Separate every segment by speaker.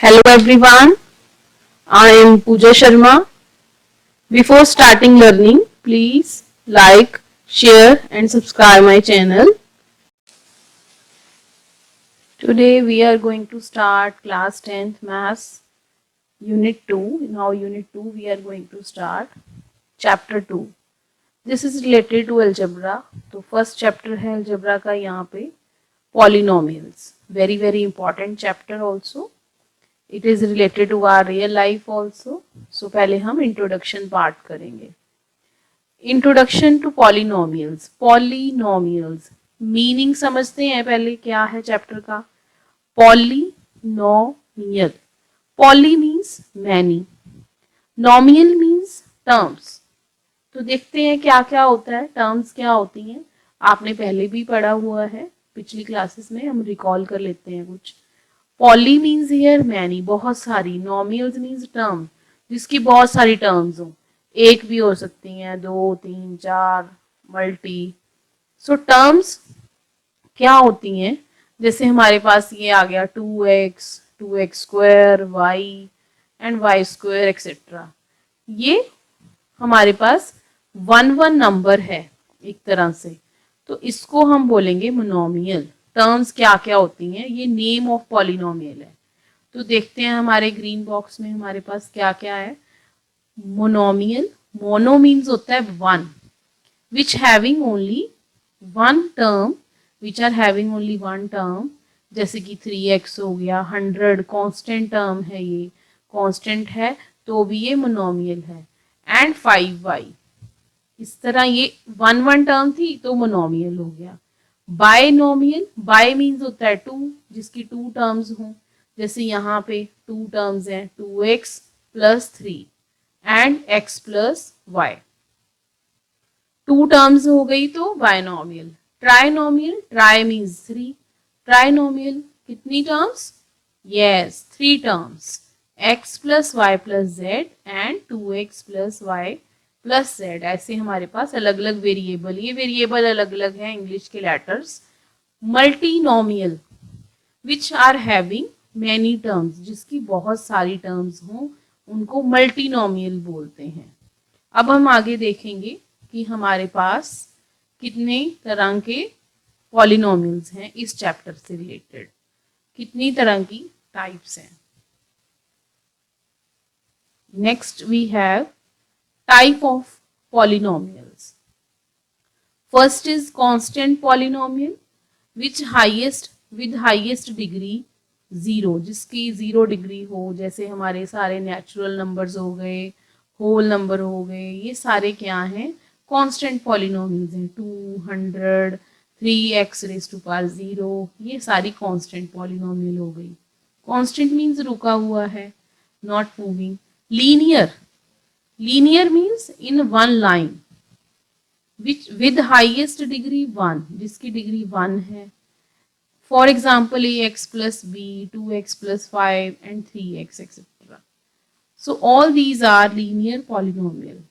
Speaker 1: Hello everyone, I am Pooja Sharma. Before starting learning, please like, share and subscribe my channel. Today we are going to start class 10th Maths Unit 2. Now Unit 2 we are going to start Chapter 2. This is related to algebra. तो first chapter है algebra का यहाँ पे polynomials. Very important chapter also. It is related to our real life also. So पहले हम introduction part करेंगे. Introduction to polynomials. Polynomials meaning समझते हैं पहले क्या है चैप्टर का. Polynomial. Poly means many. Nomial means terms. तो देखते हैं क्या क्या होता है, टर्म्स क्या होती हैं. आपने पहले भी पढ़ा हुआ है पिछली क्लासेस में, हम रिकॉल कर लेते हैं कुछ. पॉली मीन्स हियर मैनी, बहुत सारी. नॉमियल्स मीन्स टर्म जिसकी बहुत सारी टर्म्स हो, एक भी हो सकती हैं, 2, 3, 4, मल्टी. सो टर्म्स क्या होती हैं, जैसे हमारे पास ये आ गया 2x, 2x square, y and y square etcetera. ये हमारे पास वन नंबर है एक तरह से, तो इसको हम बोलेंगे मोनोमियल. टर्म्स क्या क्या होती हैं, ये नेम ऑफ पॉलिनोमियल है. तो देखते हैं हमारे ग्रीन बॉक्स में हमारे पास क्या क्या है. मोनोमियल. मोनो मीन्स होता है one, which having only one term, which are having only one term. जैसे कि 3x हो गया, 100 कांस्टेंट टर्म है, ये कांस्टेंट है तो भी ये मोनोमियल है. एंड 5y, इस तरह ये वन टर्म थी तो मोनोमियल हो गया. बायनोमियल. बाय मीन्स होता है टू, जिसकी टू टर्म्स हों. जैसे यहाँ पे टू टर्म्स हैं, 2x plus 3 and x plus y. Two terms हो गई तो binomial. Trinomial. Tri means 3. Trinomial कितनी terms? Yes, 3 terms. x plus Y plus Z and 2x plus Y plus Z. ऐसे हमारे पास अलग अलग वेरिएबल, ये वेरिएबल अलग अलग है इंग्लिश के letters. Multinomial, which are having many terms, जिसकी बहुत सारी टर्म्स हों उनको मल्टीनोमियल बोलते हैं. अब हम आगे देखेंगे कि हमारे पास कितने तरह के पॉलिनोमियल्स हैं इस चैप्टर से रिलेटेड, कितनी तरह की टाइप्स हैं. Next we have type of polynomials. First is constant polynomial which with highest degree 0, जिसकी 0 डिग्री हो. जैसे हमारे सारे नेचुरल नंबर्स हो गए, होल नंबर हो गए, ये सारे क्या हैं, कांस्टेंट पॉलिनोमियल्स हैं. 200, 3x रेज़ टू पावर 0, ये सारी कांस्टेंट पॉलिनोमियल हो गई. कांस्टेंट मीन्स रुका हुआ है, not moving. Linear. Linear means in one line, which with highest degree 1, जिसकी डिग्री 1 है. For example, ax plus b, 2x plus 5 and 3x etc. So all these are linear polynomial.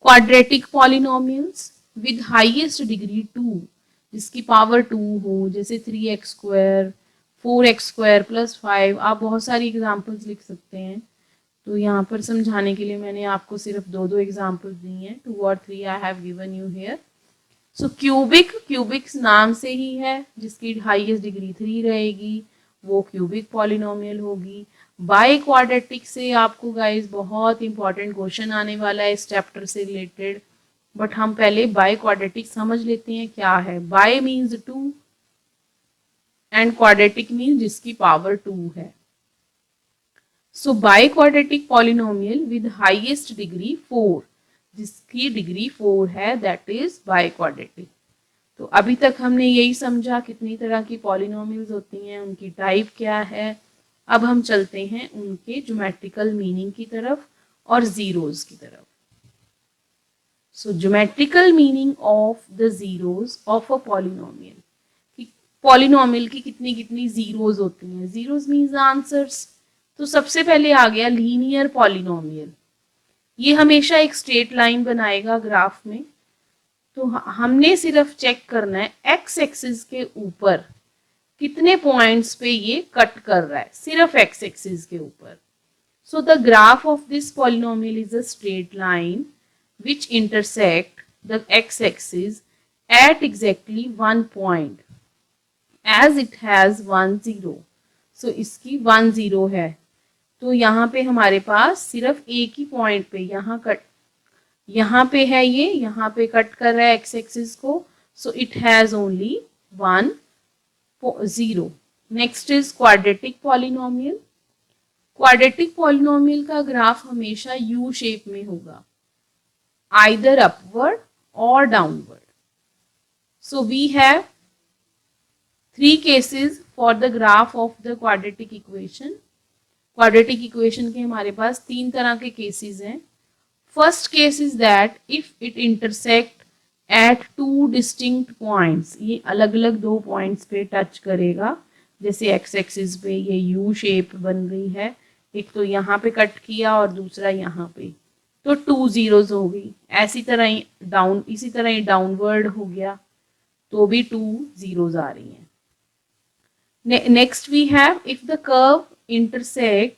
Speaker 1: Quadratic polynomials with highest degree 2, जिसकी power 2 हो. जैसे 3x square, 4x square plus 5. आप बहुत सारी examples लिख सकते हैं, तो यहाँ पर समझाने के लिए मैंने आपको सिर्फ दो एग्जाम्पल्स दी हैं. 2 और 3 I have given you here. So cubic नाम से ही है, जिसकी हाईएस्ट डिग्री 3 रहेगी वो क्यूबिक पॉलिनोमियल होगी. बाय क्वाड्रेटिक से आपको गाइस बहुत इंपॉर्टेंट क्वेश्चन आने वाला है इस चैप्टर से रिलेटेड, बट हम पहले बाय क्वाड्रेटिक समझ लेते हैं क्या है. Bye means 2 and quadratic means जिसकी पावर 2 है. So biquadratic polynomial with highest degree 4, जिसकी डिग्री 4 है, that is biquadratic. तो अभी तक हमने यही समझा कितनी तरह की पॉलिनोमियल्स होती हैं, उनकी टाइप क्या है. अब हम चलते हैं उनके ज्योमेट्रिकल मीनिंग की तरफ और जीरोस की तरफ. So geometrical meaning of the zeros of a polynomial. Polynomial की कितनी कितनी जीरोस होती हैं. Zeros means answers. तो सबसे पहले आ गया लीनियर पॉलिनोमियल. ये हमेशा एक स्ट्रेट लाइन बनाएगा ग्राफ में. तो हमने सिर्फ चेक करना है एक्स एक्सिस के ऊपर कितने पॉइंट्स पे ये कट कर रहा है, सिर्फ एक्स एक्सिस के ऊपर. So the graph of this polynomial is a straight line which intersect the x axis at exactly one point as it has 1 0. सो इसकी 1 0 है, तो यहाँ पे हमारे पास सिर्फ एक ही पॉइंट पे यहाँ पे है, ये यहाँ पे कट कर रहा है एक्स एक्सिस को. So it has only 1 0. Next is quadratic polynomial. Quadratic polynomial का ग्राफ हमेशा यू शेप में होगा, आइदर अपवर्ड और downward. So we have 3 cases for the graph of the quadratic equation. Quadratic equation के हमारे पास 3 तरह के cases हैं. First case is that if it intersect at 2 distinct points, ये अलग अलग 2 points पे touch करेगा. जैसे x axis पे ये U shape बन गई है, एक तो यहाँ पे कट किया और दूसरा यहाँ पे, तो 2 zeros हो गई. इसी तरह ही डाउनवर्ड हो गया तो भी 2 zeros आ रही हैं. Next we have if the curve intersect.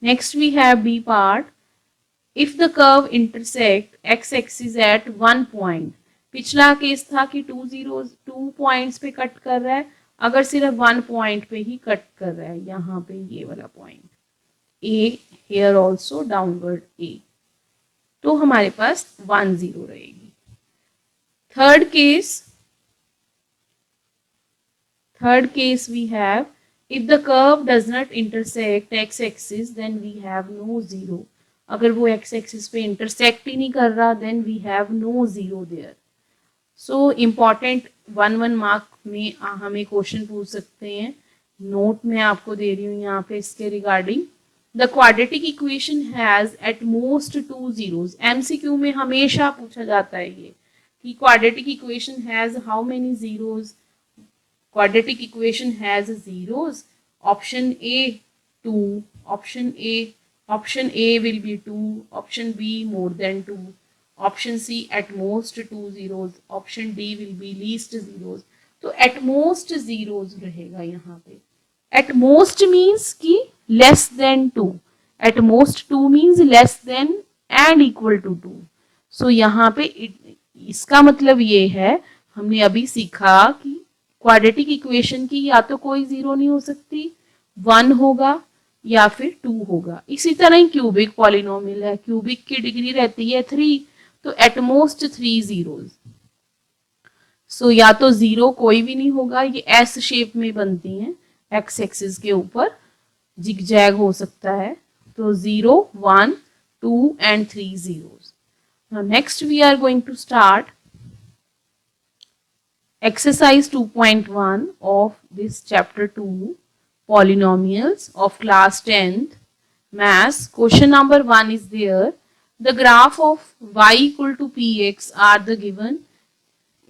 Speaker 1: Next we have B part. If the curve intersect x axis at one point. पिछला केस था कि 2 पॉइंट्स पे कट कर रहा है, अगर सिर्फ 1 पॉइंट पे ही कट कर रहा है, यहाँ पे ये वाला point A, here also downward A, तो हमारे पास 1 0 रहेगी. Third case we have if the curve does not intersect x axis then we have no 0. अगर वो x axis पे intersect ही नहीं कर रहा then we have no 0 there. So important 1 mark में हमें क्वेश्चन पूछ सकते हैं. नोट में आपको दे रही हूँ यहाँ पे इसके regarding. The quadratic equation has at most 2 zeros. MCQ में हमेशा पूछा जाता है ये कि quadratic equation has how many zeros. Quadratic equation has zeros. Option A 2. Option A will be 2. Option B more than 2. Option C at most 2 zeros. Option D will be least zeros. तो at most zeros रहेगा यहाँ पे. At most means कि less than 2. At most 2 means less than and equal to 2. So यहाँ पे इसका मतलब ये है, हमने अभी सीखा कि क्वाड्रेटिक इक्वेशन की या तो कोई 0 नहीं हो सकती, 1 होगा या फिर 2 होगा. इसी तरह ही क्यूबिक पॉलिनोमियल है, क्यूबिक की डिग्री रहती है 3, तो एट मोस्ट 3 zeros. सो या तो 0 कोई भी नहीं होगा, ये एस शेप में बनती हैं, एक्स एक्सिस के ऊपर जिगजैग हो सकता है, तो 0 1 2 and 3 zeros. Now next we are going to start exercise 2.1 of this chapter 2 polynomials of class 10th maths. Question number 1 is there. The graph of y equal to px are the given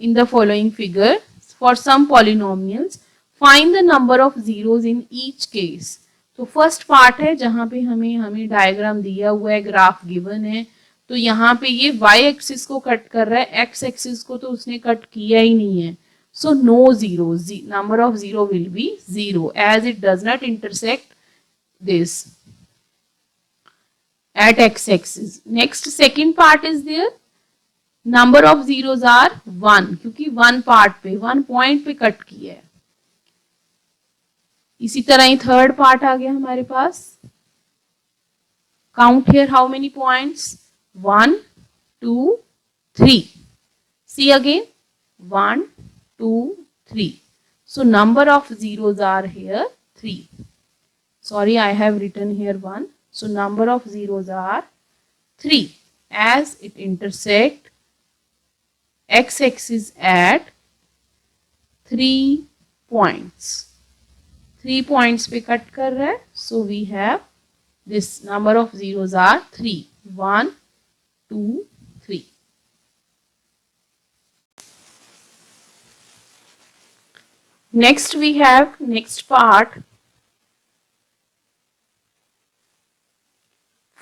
Speaker 1: in the following figure. For some polynomials, find the number of zeros in each case. तो first part है जहां पे हमें diagram दिया हुआ है, graph given है, तो यहाँ पे ये y एक्सिस को कट कर रहा है, x एक्सिस को तो उसने कट किया ही नहीं है. So no zero, number of zero will be 0 as it does not intersect this at x axis. Next second part is there. Number of zeros are 1 क्योंकि 1 पार्ट पे 1 पॉइंट पे कट किया है. इसी तरह ही थर्ड पार्ट आ गया हमारे पास. Count here how many points, 1 2 3. See again, 1 2 3. So number of zeros are here 3. Sorry, I have written here 1. So number of zeros are 3 as it intersect x axis at 3 points. 3 points पे cut कर रहा है. So we have this number of zeros are 3. 1 2 3. Next we have next part.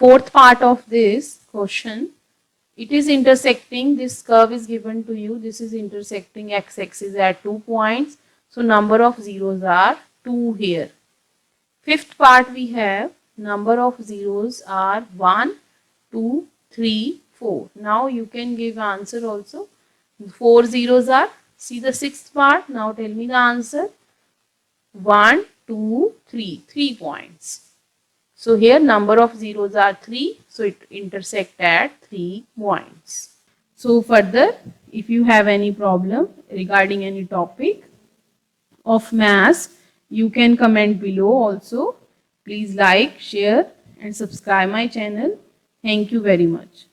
Speaker 1: Fourth part of this question, it is intersecting, this curve is given to you, this is intersecting x axis at 2 points. So number of zeros are 2 here. Fifth part we have number of zeros are 1, 2, 3, 4. Now you can give answer also. 4 zeros are, see the sixth part. Now tell me the answer. 1, 2, 3. 3 points. So here number of zeros are 3. So it intersect at 3 points. So further, if you have any problem regarding any topic of maths, you can comment below also. Please like, share and subscribe my channel. Thank you very much.